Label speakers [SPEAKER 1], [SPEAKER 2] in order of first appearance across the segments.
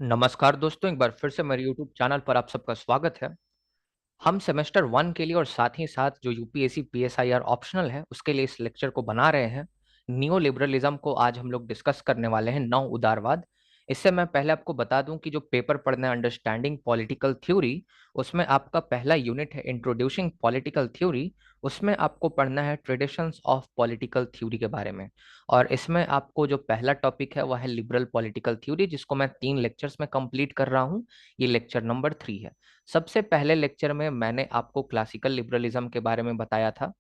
[SPEAKER 1] नमस्कार दोस्तों, एक बार फिर से मेरे YouTube चैनल पर आप सबका स्वागत है। हम सेमेस्टर 1 के लिए और साथ ही साथ जो यूपीएससी पीएसआईआर ऑप्शनल है उसके लिए इस लेक्चर को बना रहे हैं। नियो लिबरलिज्म को आज हम लोग डिस्कस करने वाले हैं, नव उदारवाद। इससे मैं पहले आपको बता दूं कि जो पेपर पढ़ना है अंडरस्टैंडिंग पॉलिटिकल थ्योरी, उसमें आपका पहला यूनिट है इंट्रोड्यूसिंग पॉलिटिकल थ्योरी। उसमें आपको पढ़ना है ट्रेडिशंस ऑफ पॉलिटिकल थ्योरी के बारे में। और इसमें आपको जो पहला टॉपिक है वह है लिबरल पॉलिटिकल थ्योरी, जिसको मैं 3 लेक्चर्स में कंप्लीट कर रहा हूँ। ये लेक्चर नंबर 3 है। सबसे पहले लेक्चर में मैंने आपको क्लासिकल लिबरलिज्म के बारे में बताया था।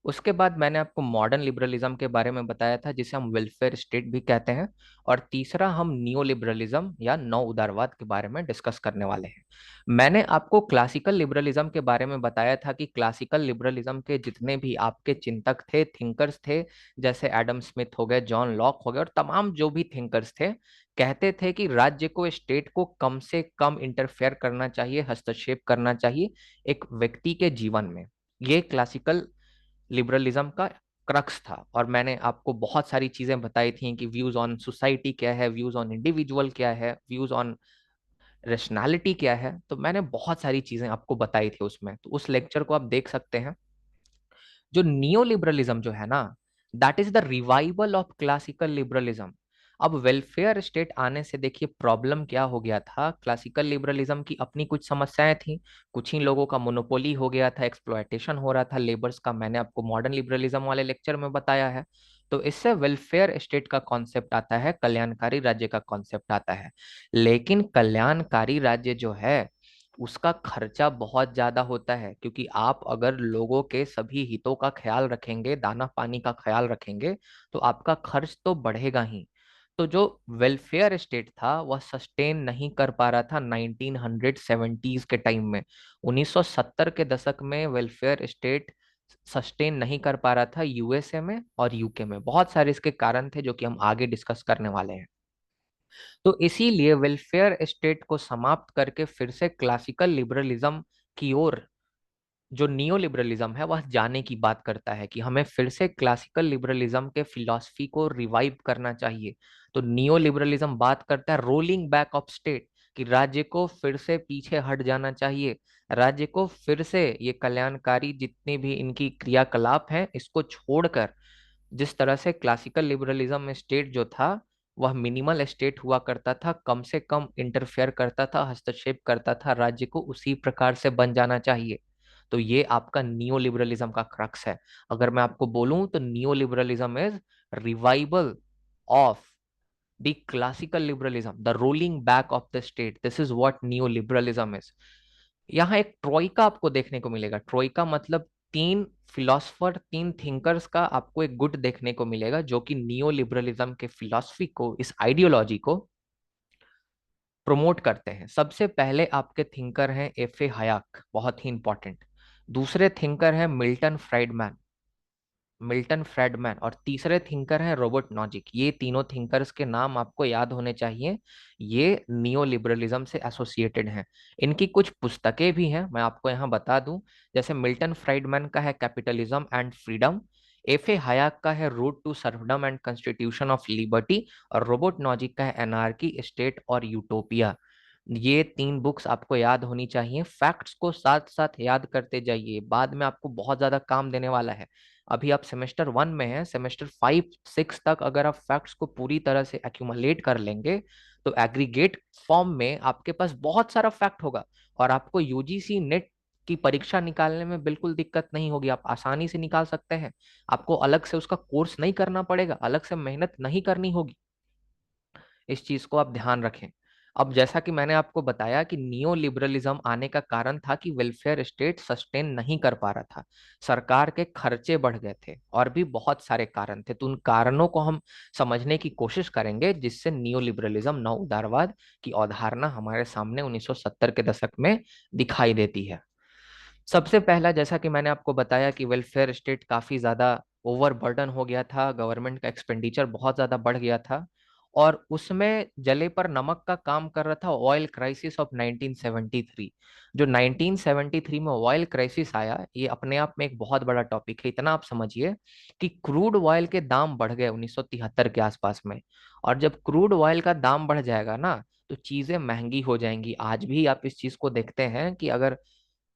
[SPEAKER 1] उसके बाद मैंने आपको मॉडर्न लिबरलिज्म के बारे में बताया था, जिसे हम वेलफेयर स्टेट भी कहते हैं। और तीसरा हम नियो लिबरलिज्म या नव उदारवाद के बारे में डिस्कस करने वाले हैं। मैंने आपको क्लासिकल लिबरलिज्म के बारे में बताया था कि क्लासिकल लिबरलिज्म के जितने भी आपके चिंतक थे, थिंकर्स थे, जैसे एडम स्मिथ हो गए, जॉन लॉक हो गए और तमाम जो भी थिंकर्स थे, कहते थे कि राज्य को, स्टेट को कम से कम इंटरफेयर करना चाहिए, हस्तक्षेप करना चाहिए एक व्यक्ति के जीवन में। ये क्लासिकल लिबरलिज्म का क्रक्स था। और मैंने आपको बहुत सारी चीजें बताई थी कि व्यूज ऑन सोसाइटी क्या है, व्यूज ऑन इंडिविजुअल क्या है, व्यूज ऑन रेशनैलिटी क्या है। तो मैंने बहुत सारी चीजें आपको बताई थी उसमें, तो उस लेक्चर को आप देख सकते हैं। जो नियो लिबरलिज्म जो है ना, that is the revival of classical liberalism. अब वेलफेयर स्टेट आने से देखिए प्रॉब्लम क्या हो गया था। क्लासिकल लिबरलिज्म की अपनी कुछ समस्याएं थी। कुछ ही लोगों का मोनोपोली हो गया था, एक्सप्लॉयटेशन हो रहा था लेबर्स का। मैंने आपको मॉडर्न लिबरलिज्म वाले लेक्चर में बताया है। तो इससे वेलफेयर स्टेट का कॉन्सेप्ट आता है, कल्याणकारी राज्य का कॉन्सेप्ट आता है। लेकिन कल्याणकारी राज्य जो है उसका खर्चा बहुत ज्यादा होता है, क्योंकि आप अगर लोगों के सभी हितों का ख्याल रखेंगे, दाना पानी का ख्याल रखेंगे, तो आपका खर्च तो बढ़ेगा ही। तो जो वेलफेयर स्टेट था वह सस्टेन नहीं कर पा रहा था 1970s के टाइम में। 1970 के दशक में वेलफेयर स्टेट सस्टेन नहीं कर पा रहा था यूएसए में और यूके में। बहुत सारे इसके कारण थे जो कि हम आगे डिस्कस करने वाले हैं। तो इसीलिए वेलफेयर स्टेट को समाप्त करके फिर से क्लासिकल लिबरलिज्म की ओर जो नियो लिबरलिज्म है वह जाने की बात करता है कि हमें फिर से क्लासिकल लिबरलिज्म के फिलॉसफी को रिवाइव करना चाहिए। तो नियो लिबरलिज्म बात करता है रोलिंग बैक ऑफ स्टेट, कि राज्य को फिर से पीछे हट जाना चाहिए। राज्य को फिर से ये कल्याणकारी जितने भी इनकी क्रियाकलाप हैं इसको छोड़कर, जिस तरह से क्लासिकल लिबरलिज्म में स्टेट जो था वह मिनिमल स्टेट हुआ करता था, कम से कम इंटरफेयर करता था, हस्तक्षेप करता था राज्य को, उसी प्रकार से बन जाना चाहिए। तो ये आपका नियो लिबरलिज्म का क्रक्स है। अगर मैं आपको बोलूं तो neo liberalism is revival of the classical liberalism, the rolling back of the state. This is what neo liberalism is. यहाँ एक ट्रोइका आपको देखने को मिलेगा। ट्रोइका मतलब 3 फिलोसफर, 3 थिंकर्स का आपको एक गुट देखने को मिलेगा, जो कि नियो लिबरलिज्म के फिलॉसफी को, इस आइडियोलॉजी को प्रमोट करते हैं। सबसे पहले आपके थिंकर हैं एफ ए हयाक, बहुत ही इंपॉर्टेंट। दूसरे थिंकर हैं मिल्टन फ्रेडमैन। और तीसरे थिंकर हैं रॉबर्ट नॉजिक। ये तीनों थिंकर्स के नाम आपको याद होने चाहिए। ये नियो लिबरलिज्म से एसोसिएटेड हैं। इनकी कुछ पुस्तकें भी हैं, मैं आपको यहाँ बता दूं। जैसे मिल्टन फ्राइडमैन का है capitalism and freedom, F A Hayek का है route to serfdom and constitution of liberty, और रोबोट नॉजिक का है एनार्की, स्टेट और यूटोपिया। ये 3 बुक्स आपको याद होनी चाहिए। फैक्ट्स को साथ साथ याद करते जाइए, बाद में आपको बहुत ज्यादा काम देने वाला है। अभी आप सेमेस्टर 1 में हैं, सेमेस्टर 5 6 तक अगर आप फैक्ट्स को पूरी तरह से एक्यूमुलेट कर लेंगे तो एग्रीगेट फॉर्म में आपके पास बहुत सारा फैक्ट होगा, और आपको यूजीसी नेट की परीक्षा निकालने में बिल्कुल दिक्कत नहीं होगी। आप आसानी से निकाल सकते हैं। आपको अलग से उसका कोर्स नहीं करना पड़ेगा, अलग से मेहनत नहीं करनी होगी। इस चीज को आप ध्यान रखें। अब जैसा कि मैंने आपको बताया कि नियो लिबरलिज्म आने का कारण था कि वेलफेयर स्टेट सस्टेन नहीं कर पा रहा था, सरकार के खर्चे बढ़ गए थे, और भी बहुत सारे कारण थे। तो उन कारणों को हम समझने की कोशिश करेंगे, जिससे नियो लिबरलिज्म, नव उदारवाद की अवधारणा हमारे सामने 1970 के दशक में दिखाई देती है। सबसे पहला, जैसा कि मैंने आपको बताया कि वेलफेयर स्टेट काफी ज्यादा ओवरबर्डन हो गया था, गवर्नमेंट का एक्सपेंडिचर बहुत ज्यादा बढ़ गया था, और उसमें जले पर नमक का काम कर रहा था ऑयल क्राइसिस ऑफ 1973। जो 1973 में ऑयल क्राइसिस आया, ये अपने आप में एक बहुत बड़ा टॉपिक है। इतना आप समझिए कि क्रूड ऑयल के दाम बढ़ गए 1973 के आसपास में। और जब क्रूड ऑयल का दाम बढ़ जाएगा ना, तो चीजें महंगी हो जाएंगी। आज भी आप इस चीज को देखते हैं कि अगर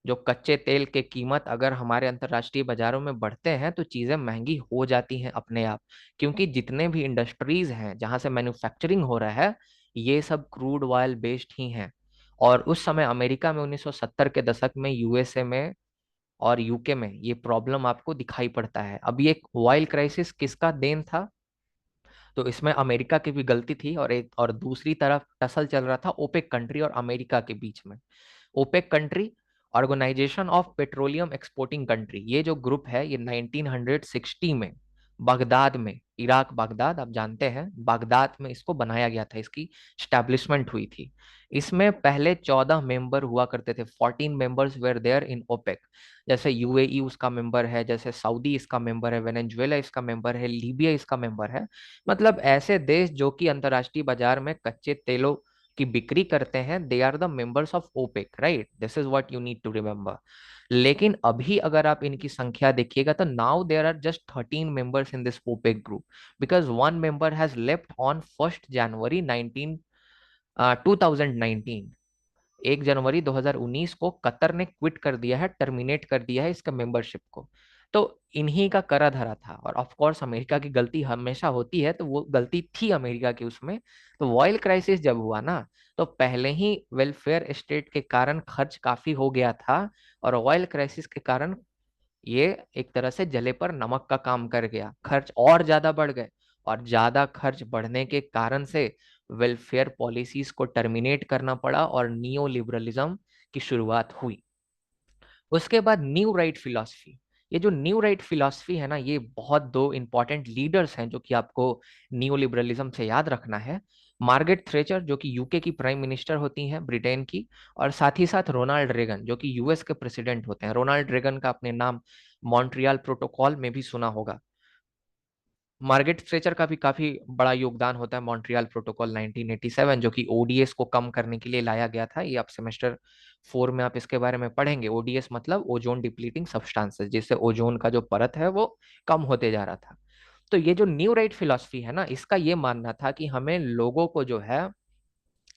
[SPEAKER 1] जो कच्चे तेल के कीमत अगर हमारे अंतर्राष्ट्रीय बाजारों में बढ़ते हैं तो चीजें महंगी हो जाती हैं अपने आप, क्योंकि जितने भी इंडस्ट्रीज हैं जहां से मैन्युफैक्चरिंग हो रहा है ये सब क्रूड ऑयल बेस्ड ही हैं। और उस समय अमेरिका में 1970 के दशक में, यूएसए में और यूके में ये प्रॉब्लम आपको दिखाई पड़ता है। अब ये ऑयल क्राइसिस किसका देन था? तो इसमें अमेरिका की भी गलती थी, और दूसरी तरफ टसल चल रहा था ओपेक कंट्री और अमेरिका के बीच में। OPEC country, organisation of petroleum exporting country, ये जो ग्रुप है ये 1960 में बगदाद में, इराक बगदाद आप जानते हैं, बगदाद में इसको बनाया गया था, इसकी स्टैब्लिशमेंट हुई थी। इसमें पहले 14 मेंबर हुआ करते थे, 14 members were there in OPEC. जैसे यूएई उसका मेंबर है, जैसे सऊदी इसका मेंबर है, वेनेजुएला इसका मेंबर है, लीबिया इसका मेंबर है। मतलब ऐसे देश जो कि अंतर्राष्ट्रीय बाजार में कच्चे तेलों की बिक्री करते हैं, they are the members of OPEC, right? This is what you need to remember. लेकिन अभी अगर आप इनकी संख्या देखिएगा तो now there are just 13 members in this OPEC group, because one member has left on 1 जनवरी 2019। 1 जनवरी 2019 को कतर ने क्विट कर दिया है, टर्मिनेट कर दिया है इसका मेंबरशिप को। तो इन्हीं का करा धरा था, और ऑफ कोर्स अमेरिका की गलती हमेशा होती है, तो वो गलती थी अमेरिका की उसमें। तो ऑयल क्राइसिस जब हुआ ना, तो पहले ही वेलफेयर स्टेट के कारण खर्च काफी हो गया था, और ऑयल क्राइसिस के कारण ये एक तरह से जले पर नमक का काम कर गया, खर्च और ज्यादा बढ़ गए। और ज्यादा खर्च बढ़ने के कारण से वेलफेयर पॉलिसीज को टर्मिनेट करना पड़ा और नियो लिबरलिज्म की शुरुआत हुई। उसके बाद न्यू राइट फिलॉसफी। ये जो न्यू राइट फिलॉसफी है ना, ये बहुत दो इंपॉर्टेंट लीडर्स हैं जो कि आपको न्यू लिबरलिज्म से याद रखना है। मार्गरेट थ्रेचर जो कि यूके की प्राइम मिनिस्टर होती हैं, ब्रिटेन की, और साथ ही साथ रोनाल्ड रेगन जो कि यूएस के प्रेसिडेंट होते हैं। रोनाल्ड रेगन का अपने नाम मॉन्ट्रियल प्रोटोकॉल में भी सुना होगा। मार्गरेट थ्रेचर का भी काफी बड़ा योगदान होता है मॉन्ट्रियल प्रोटोकॉल 1987, जो कि ओडीएस को कम करने के लिए लाया गया था। ये आप सेमेस्टर 4 में आप इसके बारे में पढ़ेंगे। ओडीएस मतलब ओजोन डिप्लीटिंग सब्सटेंसेस, जिससे ओजोन का जो परत है वो कम होते जा रहा था। तो ये जो न्यू राइट फिलॉसफी है ना, इसका ये मानना था कि हमें लोगों को जो है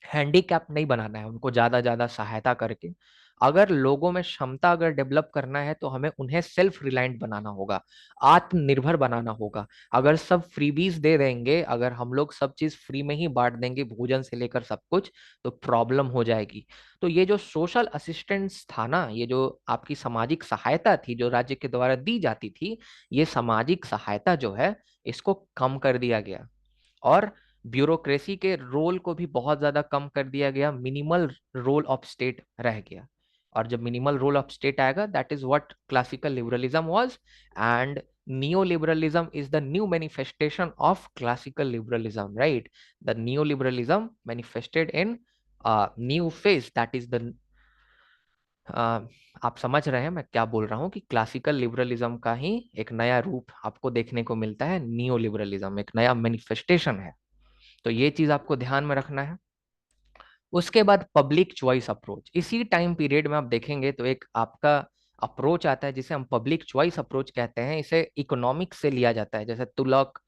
[SPEAKER 1] हैंडीकैप नहीं बनाना है, उनको ज्यादा ज्यादा सहायता करके। अगर लोगों में क्षमता अगर डेवलप करना है तो हमें उन्हें सेल्फ रिलायंट बनाना होगा, आत्मनिर्भर बनाना होगा। अगर सब फ्रीबीज दे देंगे, अगर हम लोग सब चीज फ्री में ही बांट देंगे, भोजन से लेकर सब कुछ, तो प्रॉब्लम हो जाएगी। तो ये जो सोशल असिस्टेंस था ना, ये जो आपकी सामाजिक सहायता थी जो राज्य के द्वारा दी जाती थी, ये सामाजिक सहायता जो है इसको कम कर दिया गया। और ब्यूरोक्रेसी के रोल को भी बहुत ज्यादा कम कर दिया गया, मिनिमल रोल ऑफ स्टेट रह गया। और जब मिनिमल रोल ऑफ स्टेट आएगा, that is what classical liberalism was. And neo liberalism is the new manifestation of classical liberalism, right? The neo liberalism manifested in new phase, that is the आप समझ रहे हैं मैं क्या बोल रहा हूँ, कि क्लासिकल लिबरलिज्म का ही एक नया रूप आपको देखने को मिलता है, नियो लिबरलिज्म एक नया मैनिफेस्टेशन है। तो ये चीज आपको ध्यान में रखना है। उसके बाद पब्लिक चॉइस अप्रोच, इसी टाइम पीरियड में आप देखेंगे तो एक आपका अप्रोच आता है जिसे हम पब्लिक चॉइस अप्रोच कहते हैं। इसे इकोनॉमिक्स से लिया जाता है, जैसे तुलक,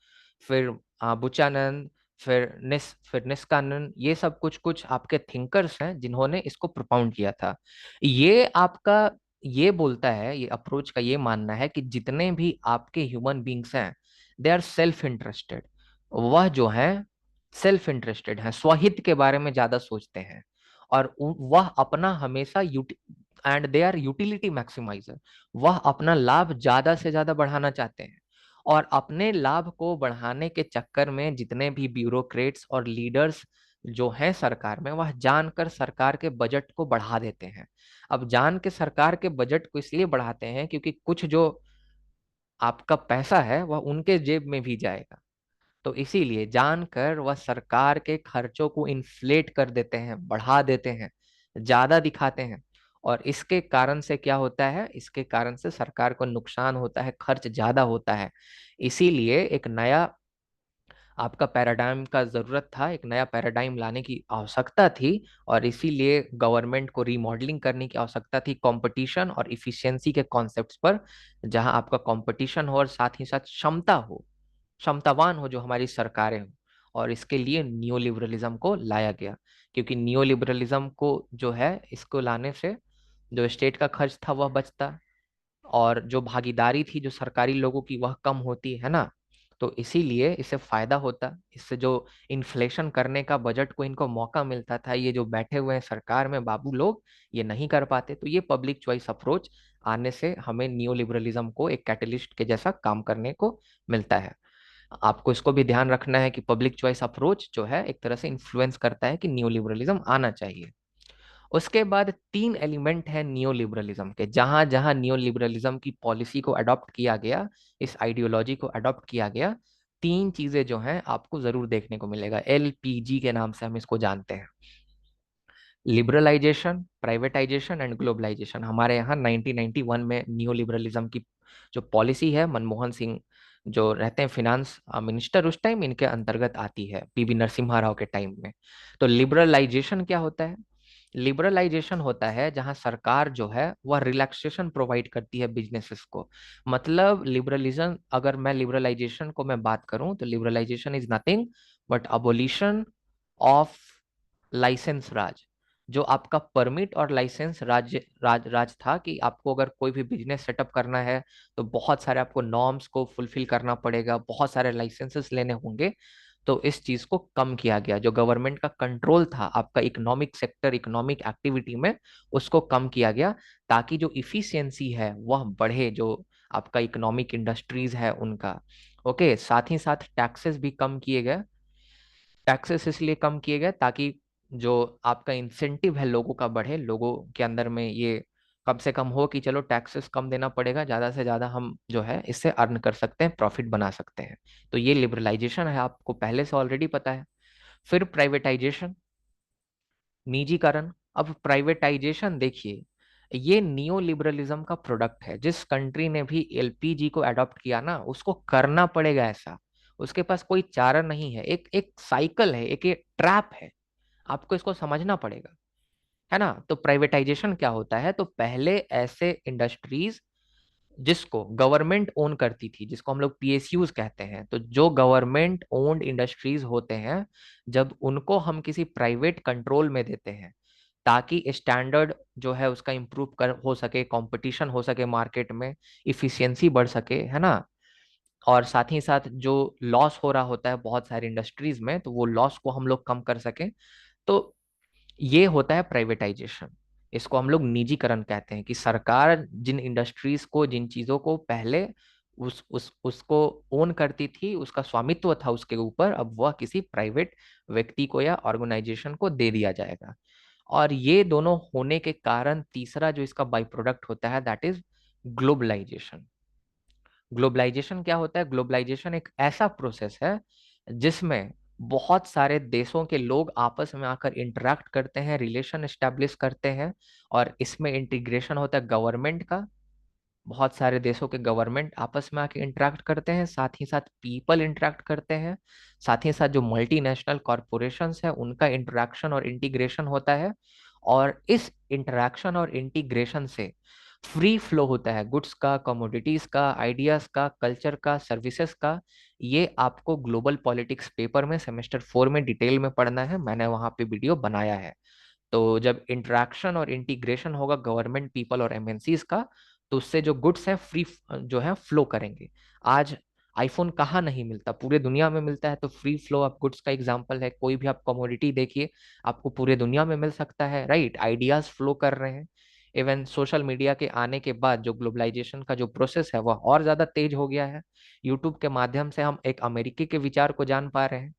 [SPEAKER 1] फिर बुचानन, फिर निस्कानन, ये सब कुछ कुछ आपके थिंकर्स हैं जिन्होंने इसको प्रोपाउंड किया था। ये आपका ये बोलता है, ये अप्रोच का ये मानना है कि जितने भी आपके ह्यूमन बींग्स हैं, दे आर सेल्फ इंटरेस्टेड। वह जो है सेल्फ इंटरेस्टेड हैं, स्वहित के बारे में ज्यादा सोचते हैं, और वह अपना हमेशा and they are utility maximiser. वह अपना लाभ ज्यादा से ज्यादा बढ़ाना चाहते हैं, और अपने लाभ को बढ़ाने के चक्कर में जितने भी ब्यूरोक्रेट्स और लीडर्स जो हैं सरकार में, वह जानकर सरकार के बजट को बढ़ा देते हैं। अब जान के सरकार के बजट को इसलिए बढ़ाते हैं क्योंकि कुछ जो आपका पैसा है वह उनके जेब में भी जाएगा। तो इसीलिए जानकर वह सरकार के खर्चों को इन्फ्लेट कर देते हैं, बढ़ा देते हैं, ज्यादा दिखाते हैं। और इसके कारण से क्या होता है, इसके कारण से सरकार को नुकसान होता है, खर्च ज्यादा होता है। इसीलिए एक नया आपका पैराडाइम का जरूरत था, एक नया पैराडाइम लाने की आवश्यकता थी। और इसीलिए गवर्नमेंट को रीमॉडलिंग करने की आवश्यकता थी, कंपटीशन और इफिशिएंसी के कॉन्सेप्ट्स पर, जहां आपका कंपटीशन हो और साथ ही साथ क्षमता हो, क्षमतावान हो जो हमारी सरकारें हो। और इसके लिए नियो लिबरलिज्म को लाया गया, क्योंकि नियो लिबरलिज्म को जो है इसको लाने से जो स्टेट का खर्च था वह बचता, और जो भागीदारी थी जो सरकारी लोगों की वह कम होती है ना। तो इसीलिए इससे फायदा होता, इससे जो इन्फ्लेशन करने का बजट को इनको मौका मिलता था, ये जो बैठे हुए हैं सरकार में बाबू लोग ये नहीं कर पाते। तो ये पब्लिक चॉइस अप्रोच आने से हमें नियो लिबरलिज्म को एक कैटलिस्ट के जैसा काम करने को मिलता है। आपको इसको भी ध्यान रखना है कि पब्लिक चॉइस अप्रोच जो है एक तरह से इन्फ्लुएंस करता है कि नियो लिबरलिज्म आना चाहिए। उसके बाद तीन एलिमेंट है नियो लिबरलिज्म के, जहां जहां नियो लिबरलिज्म की पॉलिसी को अडॉप्ट किया गया, इस आइडियोलॉजी को अडॉप्ट किया गया, तीन चीजें जो हैं आपको जरूर देखने को मिलेगा। LPG के नाम से हम इसको जानते हैं, लिबरलाइजेशन, प्राइवेटाइजेशन एंड ग्लोबलाइजेशन। हमारे यहाँ 1991 में नियो लिबरलिज्म की जो पॉलिसी है, मनमोहन सिंह जो रहते हैं फिनांस मिनिस्टर उस टाइम, इनके अंतर्गत आती है, PV नरसिम्हा राव के टाइम में। तो लिबरलाइजेशन क्या होता है? लिबरलाइजेशन होता है जहां सरकार जो है वह रिलैक्सेशन प्रोवाइड करती है बिजनेसेस को। मतलब लिबरलिज्म, अगर मैं लिबरलाइजेशन को मैं बात करूं तो liberalisation is nothing but abolition of licence raj. जो आपका परमिट और लाइसेंस राज था, कि आपको अगर कोई भी बिजनेस सेटअप करना है तो बहुत सारे आपको नॉर्म्स को फुलफिल करना पड़ेगा, बहुत सारे लाइसेंसेस लेने होंगे। तो इस चीज को कम किया गया, जो गवर्नमेंट का कंट्रोल था आपका इकोनॉमिक सेक्टर, इकोनॉमिक एक्टिविटी में, उसको कम किया गया, ताकि जो इफिशियंसी है वह बढ़े, जो आपका इकोनॉमिक इंडस्ट्रीज है उनका। ओके, साथ ही साथ टैक्सेस भी कम किए गए। टैक्सेस इसलिए कम किए गए ताकि जो आपका इंसेंटिव है लोगों का बढ़े, लोगों के अंदर में ये कम से कम हो कि चलो टैक्सेस कम देना पड़ेगा, ज्यादा से ज्यादा हम जो है इससे अर्न कर सकते हैं, प्रॉफिट बना सकते हैं। तो ये लिबरलाइजेशन है, आपको पहले से ऑलरेडी पता है। फिर प्राइवेटाइजेशन, निजीकरण। अब प्राइवेटाइजेशन देखिए, ये नियो लिबरलिज्म का प्रोडक्ट है। जिस कंट्री ने भी LPG को अडॉप्ट किया ना, उसको करना पड़ेगा ऐसा, उसके पास कोई चारा नहीं है। एक एक साइकिल है, एक ट्रैप है, आपको इसको समझना पड़ेगा, है ना। तो प्राइवेटाइजेशन क्या होता है? तो पहले ऐसे इंडस्ट्रीज जिसको गवर्नमेंट ओन करती थी, जिसको हम लोग PSUs कहते हैं, तो जो गवर्नमेंट ओन्ड इंडस्ट्रीज होते हैं, जब उनको हम किसी प्राइवेट कंट्रोल में देते हैं, ताकि स्टैंडर्ड जो है उसका इम्प्रूव कर हो सके, कंपटीशन हो सके मार्केट में, इफिशियंसी बढ़ सके, है ना, और साथ ही साथ जो लॉस हो रहा होता है बहुत सारी इंडस्ट्रीज में, तो वो लॉस को हम लोग कम कर सकें, तो ये होता है प्राइवेटाइजेशन। इसको हम लोग निजीकरण कहते हैं, कि सरकार जिन इंडस्ट्रीज को, जिन चीजों को पहले उसको ओन करती थी, उसका स्वामित्व था उसके ऊपर, अब वह किसी प्राइवेट व्यक्ति को या ऑर्गेनाइजेशन को दे दिया जाएगा। और ये दोनों होने के कारण तीसरा जो इसका बाई प्रोडक्ट होता है, दैट इज ग्लोबलाइजेशन। ग्लोबलाइजेशन क्या होता है? ग्लोबलाइजेशन एक ऐसा प्रोसेस है जिसमें बहुत सारे देशों के लोग आपस में आकर इंटरेक्ट करते हैं, रिलेशन एस्टेब्लिश करते हैं, और इसमें इंटीग्रेशन होता है गवर्नमेंट का। बहुत सारे देशों के गवर्नमेंट आपस में आके इंटरेक्ट करते हैं, साथ ही साथ पीपल इंटरेक्ट करते हैं, साथ ही साथ जो मल्टीनेशनल कॉरपोरेशंस है उनका इंटरेक्शन और इंटीग्रेशन होता है। और इस इंटरेक्शन और इंटीग्रेशन से फ्री फ्लो होता है गुड्स का, कमोडिटीज का, आइडियाज का, कल्चर का, सर्विसेज का। ये आपको ग्लोबल पॉलिटिक्स पेपर में सेमेस्टर 4 में डिटेल में पढ़ना है, मैंने वहां पे वीडियो बनाया है। तो जब इंटरेक्शन और इंटीग्रेशन होगा गवर्नमेंट, पीपल और MNCs का, तो उससे जो गुड्स है फ्री जो है फ्लो करेंगे। आज आईफोन कहाँ नहीं मिलता, पूरे दुनिया में मिलता है। तो फ्री फ्लो ऑफ गुड्स का एग्जांपल है, कोई भी आप कमोडिटी देखिए, आपको पूरे दुनिया में मिल सकता है, राइट। आइडियाज फ्लो कर रहे हैं। इवन सोशल मीडिया के आने के बाद जो ग्लोबलाइजेशन का जो प्रोसेस है वह और ज्यादा तेज हो गया है। यूट्यूब के माध्यम से हम एक अमेरिकी के विचार को जान पा रहे हैं,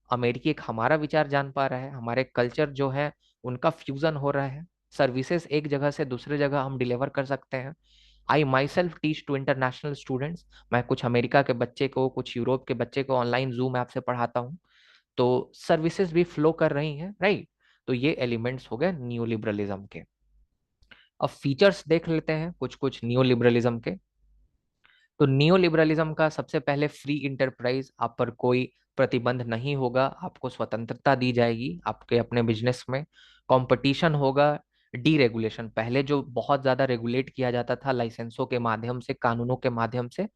[SPEAKER 1] अमेरिकी एक हमारा विचार जान पा रहा है, हमारे कल्चर जो है उनका फ्यूजन हो रहा है, सर्विसेज एक जगह से दूसरे जगह हम डिलीवर कर सकते हैं। I myself teach to international students. मैं कुछ अमेरिका के बच्चे को, कुछ यूरोप के बच्चे को ऑनलाइन जूम ऐप से पढ़ाता हूँ। तो सर्विसेज भी फ्लो कर रही हैं, राइट। तो ये एलिमेंट्स हो गए न्यू लिबरलिज्म के। अब फीचर्स देख लेते हैं कुछ कुछ न्यू लिबरलिज्म के। तो नियो लिबरलिज्म का सबसे पहले फ्री इंटरप्राइज, आप पर कोई प्रतिबंध नहीं होगा, आपको स्वतंत्रता दी जाएगी आपके अपने बिजनेस में। कंपटीशन होगा, डीरेगुलेशन, पहले जो बहुत ज्यादा रेगुलेट किया जाता था लाइसेंसों के माध्यम से, कानूनों के माध्यम से,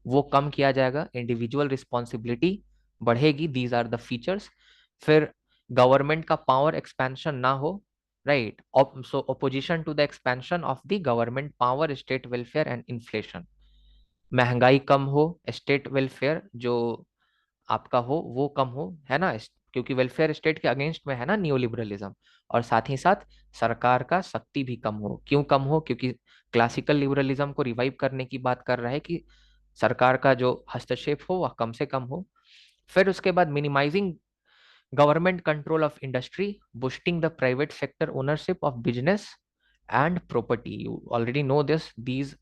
[SPEAKER 1] वो कम किया जाएगा। इंडिविजुअल रिस्पॉन्सिबिलिटी, बढ़ेगी, दीज आर द फीचर्स। फिर गवर्नमेंट का पावर एक्सपेंशन ना हो, right, so opposition to the expansion of the government power, state welfare and inflation. महंगाई कम हो, स्टेट वेलफेयर जो आपका हो वो कम हो, है ना, क्योंकि वेलफेयर स्टेट के अगेंस्ट में है ना न्यू लिबरलिज्म। और साथ ही साथ सरकार का शक्ति भी कम हो। क्यों कम हो? क्योंकि क्लासिकल लिबरलिज्म को रिवाइव करने की बात कर रहा है कि सरकार का जो हस्तक्षेप हो वह कम से कम हो। फिर उसके बाद minimising government control of industry, boosting the private sector ownership of business and property. You already know these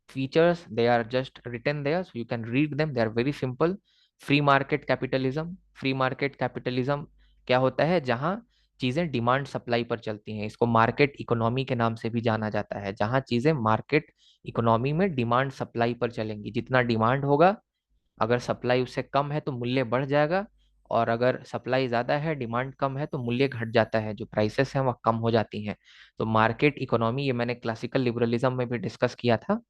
[SPEAKER 1] features, they are just written there so you can read them, they are very simple. Free market capitalism, free market capitalism क्या होता है? जहां चीजें demand supply पर चलती हैं, इसको market economy के नाम से भी जाना जाता है। जहां चीजें मार्केट इकोनॉमी में डिमांड सप्लाई पर चलेंगी, जितना डिमांड होगा, अगर सप्लाई उससे कम है तो मूल्य बढ़ जाएगा, और अगर सप्लाई ज्यादा है, डिमांड कम है, तो मूल्य घट जाता है, जो प्राइसेस हैं वह कम हो जाती हैं। तो मार्केट इकोनॉमी, ये मैंने क्लासिकल लिबरलिज्म में भी डिस्कस किया था,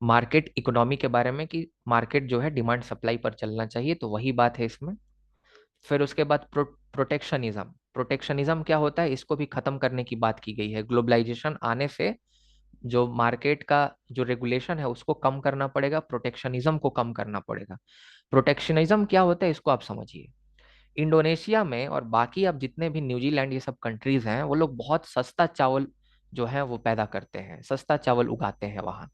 [SPEAKER 1] मार्केट इकोनॉमी के बारे में, कि मार्केट जो है डिमांड सप्लाई पर चलना चाहिए, तो वही बात है इसमें। फिर उसके बाद प्रोटेक्शनिज्म। प्रोटेक्शनिज्म क्या होता है? इसको भी खत्म करने की बात की गई है। ग्लोबलाइजेशन आने से जो मार्केट का जो रेगुलेशन है उसको कम करना पड़ेगा, प्रोटेक्शनिज्म को कम करना पड़ेगा। प्रोटेक्शनिज्म क्या होता है इसको आप समझिए। इंडोनेशिया में और बाकी अब जितने भी न्यूजीलैंड ये सब कंट्रीज हैं, वो लोग बहुत सस्ता चावल जो है वो पैदा करते हैं, सस्ता चावल उगाते हैं वहां।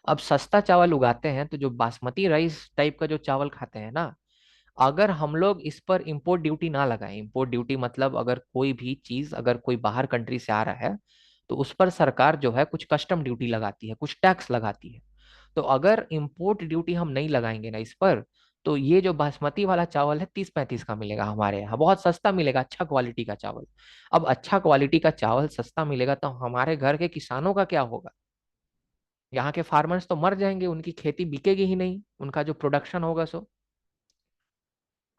[SPEAKER 1] अब सस्ता चावल उगाते हैं तो जो बासमती राइस टाइप का जो चावल खाते हैं ना, अगर हम लोग इस पर इंपोर्ट ड्यूटी ना लगाएं, इंपोर्ट ड्यूटी मतलब अगर कोई भी चीज अगर कोई बाहर कंट्री से आ रहा है तो उस पर सरकार जो है कुछ कस्टम ड्यूटी लगाती है, कुछ टैक्स लगाती है। तो अगर इंपोर्ट ड्यूटी हम नहीं लगाएंगे ना इस पर, तो ये जो बासमती वाला चावल है 30-35 का मिलेगा हमारे यहाँ, बहुत सस्ता मिलेगा, अच्छा क्वालिटी का चावल। अब अच्छा क्वालिटी का चावल सस्ता मिलेगा तो हमारे घर के किसानों का क्या होगा? यहाँ के फार्मर्स तो मर जाएंगे, उनकी खेती बिकेगी ही नहीं, उनका जो प्रोडक्शन होगा सो।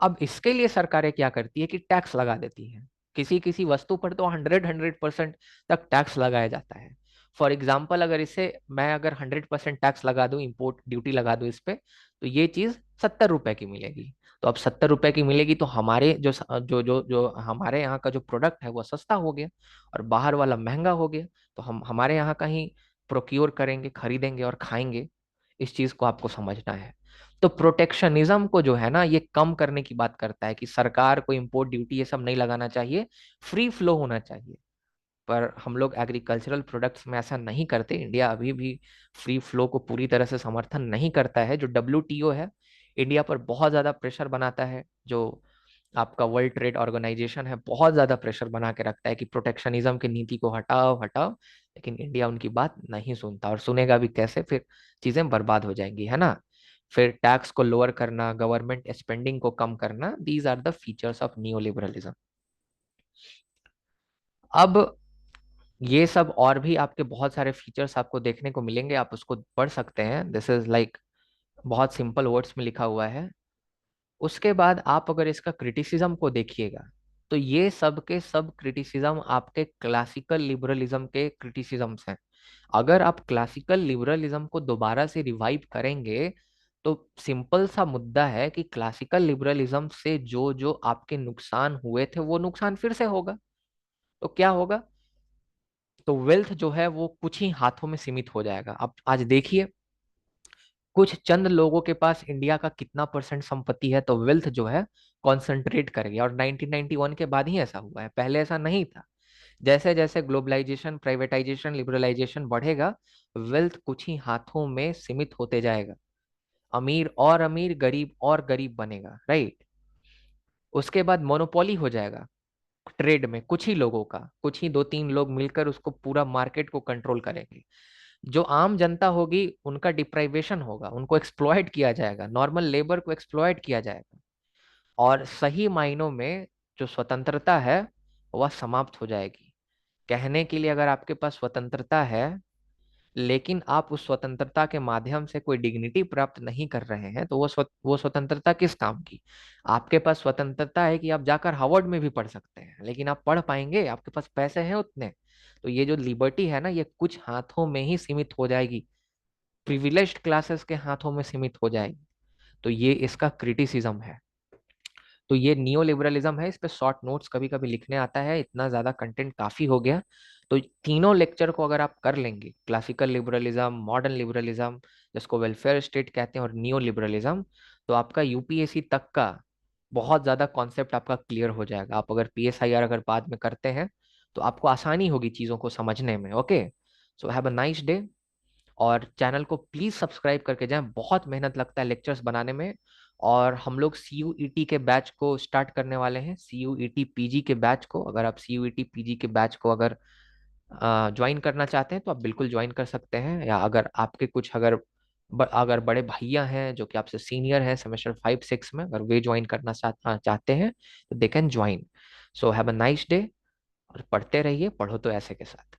[SPEAKER 1] अब इसके लिए सरकारें क्या करती है कि टैक्स लगा देती है। किसी किसी वस्तु पर तो 100% तक टैक्स लगाया जाता है। फॉर एग्जाम्पल, अगर इसे मैं अगर 100% टैक्स लगा दूं, इंपोर्ट ड्यूटी लगा दूं इस पे, तो ये चीज 70 रुपए की मिलेगी। तो अब 70 रुपए की मिलेगी तो हमारे जो हमारे यहाँ का जो प्रोडक्ट है वो सस्ता हो गया, और बाहर वाला महंगा हो गया। तो हम हमारे यहाँ का ही प्रोक्योर करेंगे, खरीदेंगे और खाएंगे। इस चीज को आपको समझना है। तो प्रोटेक्शनिज्म को जो है ना, ये कम करने की बात करता है कि सरकार को इंपोर्ट ड्यूटी ये सब नहीं लगाना चाहिए, फ्री फ्लो होना चाहिए। पर हम लोग एग्रीकल्चरल प्रोडक्ट्स में ऐसा नहीं करते। इंडिया अभी भी फ्री फ्लो को पूरी तरह से समर्थन नहीं करता है। जो WTO है, इंडिया पर बहुत ज्यादा प्रेशर बनाता है। जो आपका वर्ल्ड ट्रेड ऑर्गेनाइजेशन है, बहुत ज्यादा प्रेशर बना के रखता है कि प्रोटेक्शनिज्म की नीति को हटाओ हटाओ, लेकिन इंडिया उनकी बात नहीं सुनता, और सुनेगा भी कैसे? फिर चीजें बर्बाद हो जाएंगी, है ना। फिर टैक्स को लोअर करना, गवर्नमेंट स्पेंडिंग को कम करना, these are the features of neo liberalism. अब ये सब और भी आपके बहुत सारे फीचर्स आपको देखने को मिलेंगे, आप उसको पढ़ सकते हैं। दिस इज लाइक बहुत सिंपल वर्ड्स में लिखा हुआ है। उसके बाद आप अगर इसका क्रिटिसिज्म को देखिएगा, तो ये सब के सब क्रिटिसिज्म आपके क्लासिकल लिबरलिज्म के क्रिटिसिज्म्स हैं। अगर आप क्लासिकल लिबरलिज्म को दोबारा से रिवाइव करेंगे, तो सिंपल सा मुद्दा है कि क्लासिकल लिबरलिज्म से जो जो आपके नुकसान हुए थे वो नुकसान फिर से होगा। तो क्या होगा? तो वेल्थ जो है वो कुछ ही हाथों में सीमित हो जाएगा। अब आज देखिए, कुछ चंद लोगों के पास इंडिया का कितना परसेंट संपत्ति है, तो वेल्थ जो है कॉन्सेंट्रेट कर गया। और 1991 के बाद ही ऐसा हुआ है, पहले ऐसा नहीं था। जैसे जैसे ग्लोबलाइजेशन, प्राइवेटाइजेशन, लिबरलाइजेशन बढ़ेगा, वेल्थ कुछ ही हाथों में सीमित होते जाएगा। अमीर और अमीर, गरीब और गरीब बनेगा, राइट। उसके बाद मोनोपोली हो जाएगा ट्रेड में, कुछ ही लोगों का, कुछ ही 2-3 लोग मिलकर उसको पूरा मार्केट को कंट्रोल करेंगे। जो आम जनता होगी उनका डिप्राइवेशन होगा, उनको एक्सप्लॉइट किया जाएगा, नॉर्मल लेबर को एक्सप्लॉइट किया जाएगा। और सही मायनों में जो स्वतंत्रता है वह समाप्त हो जाएगी। कहने के लिए अगर आपके पास स्वतंत्रता है, लेकिन आप उस स्वतंत्रता के माध्यम से कोई डिग्निटी प्राप्त नहीं कर रहे हैं, तो वो स्वतंत्रता किस काम की? आपके पास स्वतंत्रता है कि आप जाकर हार्वर्ड में भी पढ़ सकते हैं, लेकिन आप पढ़ पाएंगे? आपके पास पैसे हैं उतने? तो ये जो लिबर्टी है ना, ये कुछ हाथों में ही सीमित हो जाएगी, प्रिविलेज्ड क्लासेस के हाथों में सीमित हो जाएगी। तो ये इसका क्रिटिसिज्म है। तो ये नियो लिबरलिज्म है, इस पे शॉर्ट नोट्स कभी कभी लिखने आता है, इतना ज़्यादा कंटेंट काफ़ी हो गया। तो तीनों लेक्चर को अगर आप कर लेंगे, क्लासिकल लिबरलिज्म, मॉडर्न लिबरलिज्म जिसको वेलफेयर स्टेट कहते हैं, और नियो लिबरलिज्म, तो आपका यूपीएससी तक का बहुत ज़्यादा कॉन्सेप्ट आपका क्लियर हो जाएगा। आप अगर पीएसआईआर अगर बाद में करते हैं तो आपको आसानी होगी चीज़ों को समझने में। Okay, so have a nice day. और चैनल को प्लीज सब्सक्राइब करके जाएं, बहुत मेहनत लगता है लेक्चर्स बनाने में। और हम लोग सीयूईटी के बैच को स्टार्ट करने वाले हैं, सीयूईटी पीजी के बैच को। अगर आप सीयूईटी पीजी के बैच को अगर ज्वाइन करना चाहते हैं तो आप बिल्कुल ज्वाइन कर सकते हैं। या अगर आपके कुछ अगर बड़े भैया हैं जो कि आपसे सीनियर हैं सेमेस्टर 5 6 में, अगर वे ज्वाइन करना चाहते हैं तो they can join. So have a nice day, और पढ़ते रहिए, पढ़ो तो ऐसे के साथ।